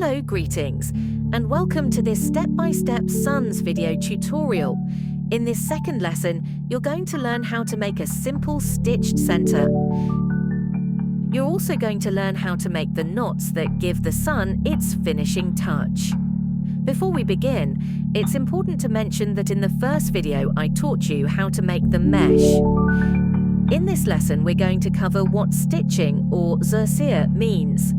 Hello, greetings, and welcome to this step-by-step sums video tutorial. In this second lesson, you're going to learn how to make a simple stitched center. You're also going to learn how to make the knots that give the sun its finishing touch. Before we begin, it's important to mention that in the first video I taught you how to make the mesh. In this lesson, we're going to cover what stitching or zurcir means.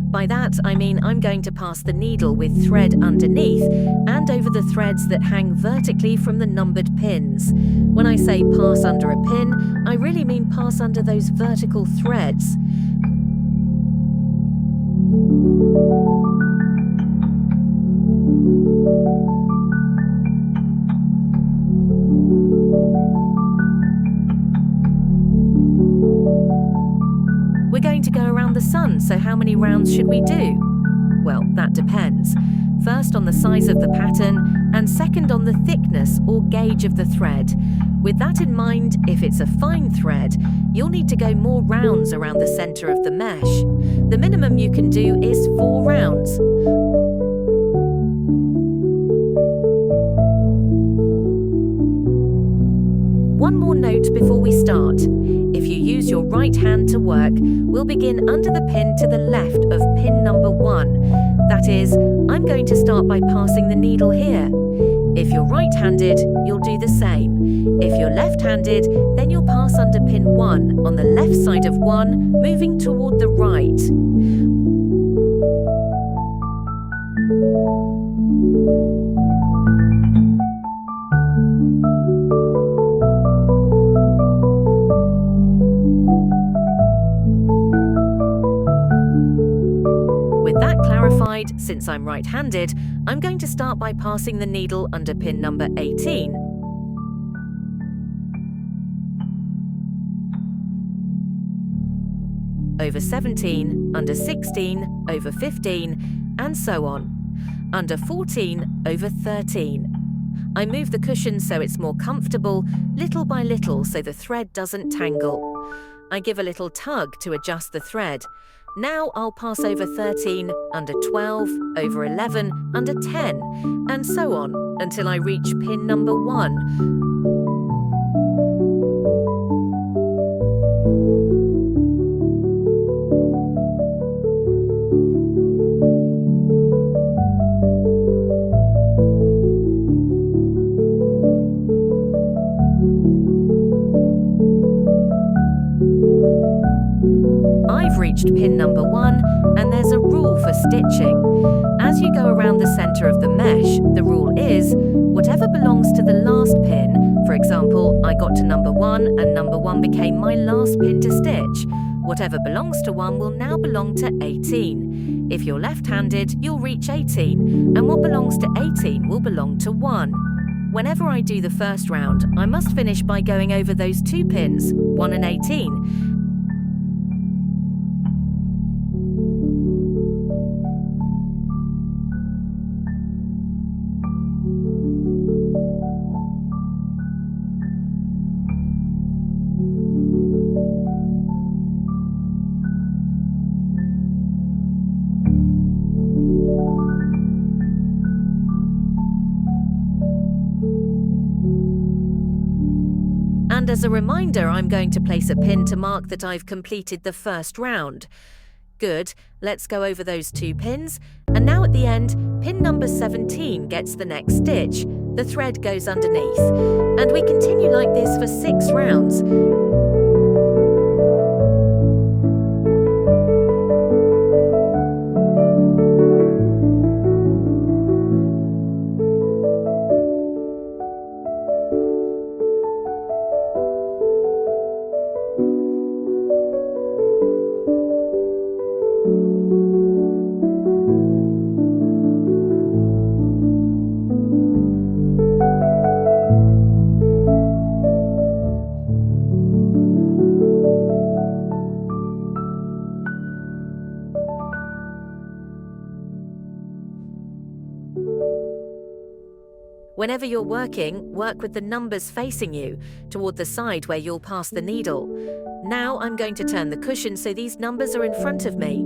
By that, I mean I'm going to pass the needle with thread underneath and over the threads that hang vertically from the numbered pins. When I say pass under a pin, I really mean pass under those vertical threads. We're going to go around the sun, so how many rounds should we do? Well, that depends. First on the size of the pattern, and second on the thickness or gauge of the thread. With that in mind, if it's a fine thread, you'll need to go more rounds around the center of the mesh. The minimum you can do is 4 rounds. One more note before we start. If you use your right hand to work, we'll begin under the pin to the left of pin number 1. That is, I'm going to start by passing the needle here. If you're right-handed, you'll do the same. If you're left-handed, then you'll pass under pin 1 on the left side of 1, moving toward the right. With that clarified, since I'm right-handed, I'm going to start by passing the needle under pin number 18. Over 17, under 16, over 15, and so on. Under 14, over 13. I move the cushion so it's more comfortable, little by little, so the thread doesn't tangle. I give a little tug to adjust the thread. Now I'll pass over 13, under 12, over 11, under 10, and so on, until I reach pin number 1. I've reached pin number 1, and there's a rule for stitching. As you go around the center of the mesh, the rule is, whatever belongs to the last pin, for example, I got to number 1 and number 1 became my last pin to stitch, whatever belongs to 1 will now belong to 18. If you're left-handed, you'll reach 18, and what belongs to 18 will belong to 1. Whenever I do the first round, I must finish by going over those 2 pins, 1 and 18. And as a reminder, I'm going to place a pin to mark that I've completed the first round. Good, let's go over those 2 pins, and now at the end, pin number 17 gets the next stitch. The thread goes underneath, and we continue like this for 6 rounds. Whenever you're working, work with the numbers facing you, toward the side where you'll pass the needle. Now I'm going to turn the cushion so these numbers are in front of me.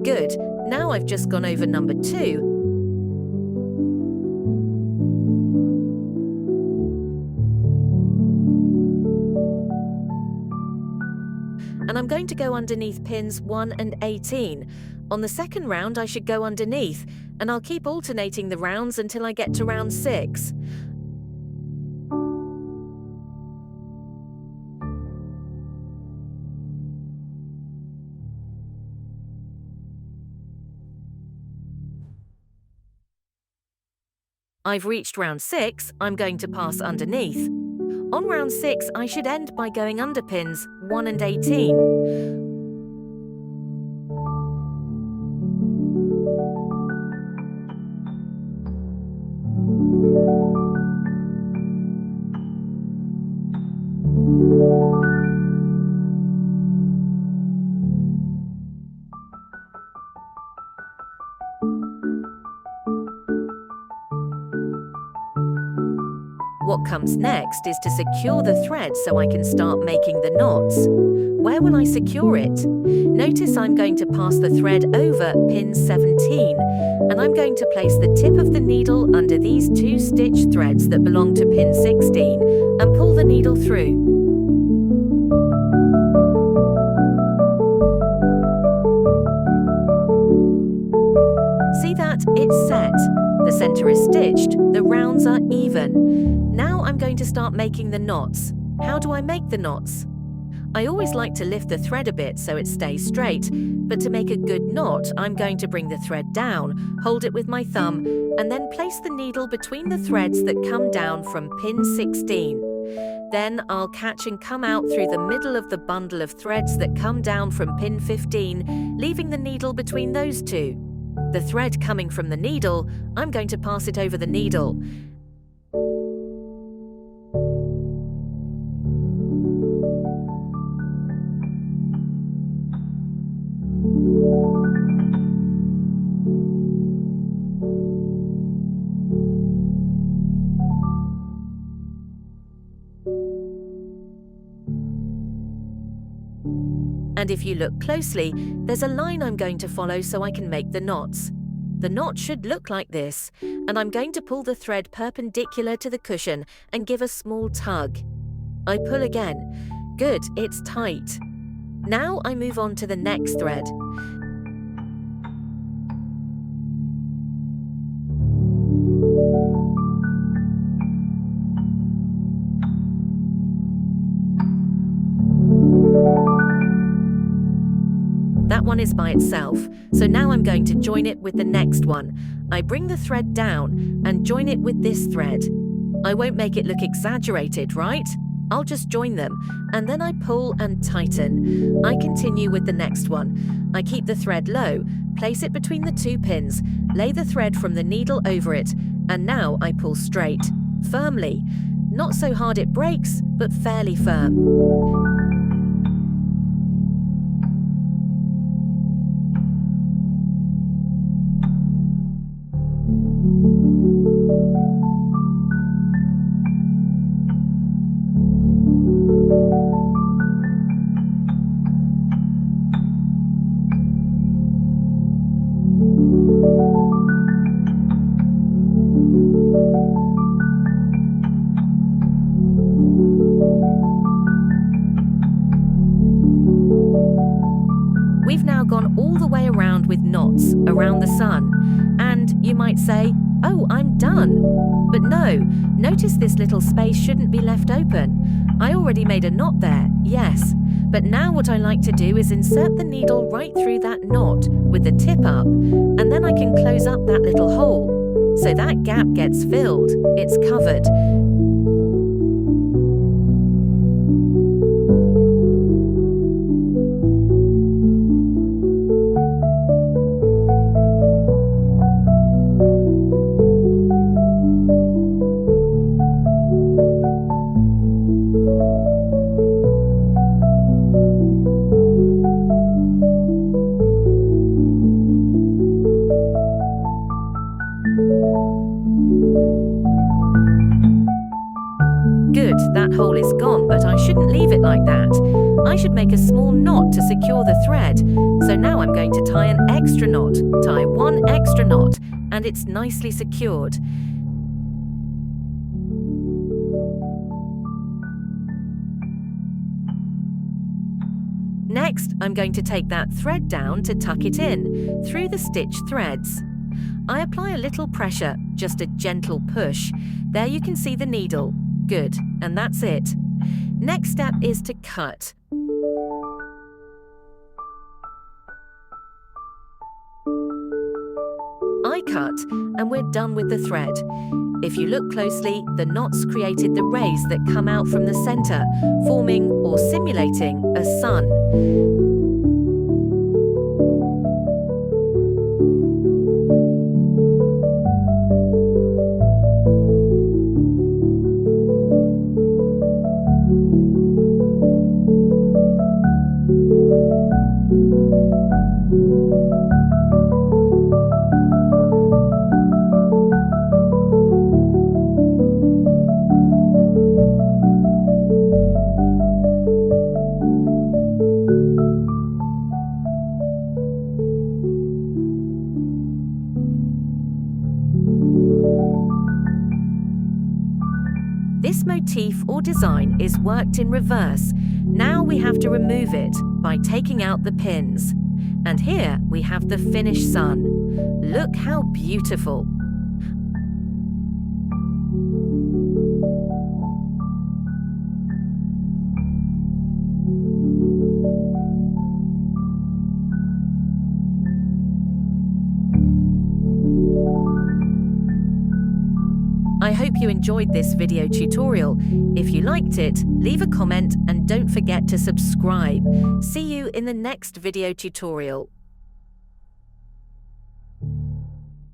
Good. Now I've just gone over number 2. And I'm going to go underneath pins 1 and 18. On the second round, I should go underneath, and I'll keep alternating the rounds until I get to round 6. I've reached round 6, I'm going to pass underneath. On round 6, I should end by going under pins 1 and 18. What comes next is to secure the thread so I can start making the knots. Where will I secure it? Notice I'm going to pass the thread over pin 17, and I'm going to place the tip of the needle under these 2 stitch threads that belong to pin 16 and pull the needle through. See that? It's set. The center is stitched, the rounds are even. Now I'm going to start making the knots. How do I make the knots? I always like to lift the thread a bit so it stays straight, but to make a good knot, I'm going to bring the thread down, hold it with my thumb, and then place the needle between the threads that come down from pin 16. Then I'll catch and come out through the middle of the bundle of threads that come down from pin 15, leaving the needle between those 2. The thread coming from the needle, I'm going to pass it over the needle. And if you look closely, there's a line I'm going to follow so I can make the knots. The knot should look like this, and I'm going to pull the thread perpendicular to the cushion and give a small tug. I pull again. Good, it's tight. Now I move on to the next thread. That one is by itself, so now I'm going to join it with the next one. I bring the thread down and join it with this thread. I won't make it look exaggerated, right? I'll just join them, and then I pull and tighten. I continue with the next one. I keep the thread low, place it between the 2 pins, lay the thread from the needle over it, and now I pull straight, firmly. Not so hard it breaks, but fairly firm. We've now gone all the way around with knots around the sun, and you might say, oh, I'm done. But no, notice this little space shouldn't be left open. I already made a knot there, yes, but now what I like to do is insert the needle right through that knot with the tip up, and then I can close up that little hole. So that gap gets filled, it's covered. Good, that hole is gone, but I shouldn't leave it like that. I should make a small knot to secure the thread. So now I'm going to tie an extra knot. Tie one extra knot, and it's nicely secured. Next, I'm going to take that thread down to tuck it in through the stitch threads. I apply a little pressure, just a gentle push. There you can see the needle. Good, and that's it. Next step is to cut. I cut, and we're done with the thread. If you look closely, the knots created the rays that come out from the center, forming or simulating a sun. This motif or design is worked in reverse. Now we have to remove it by taking out the pins. And here we have the finished sun. Look how beautiful! I hope you enjoyed this video tutorial. If you liked it, leave a comment and don't forget to subscribe. See you in the next video tutorial.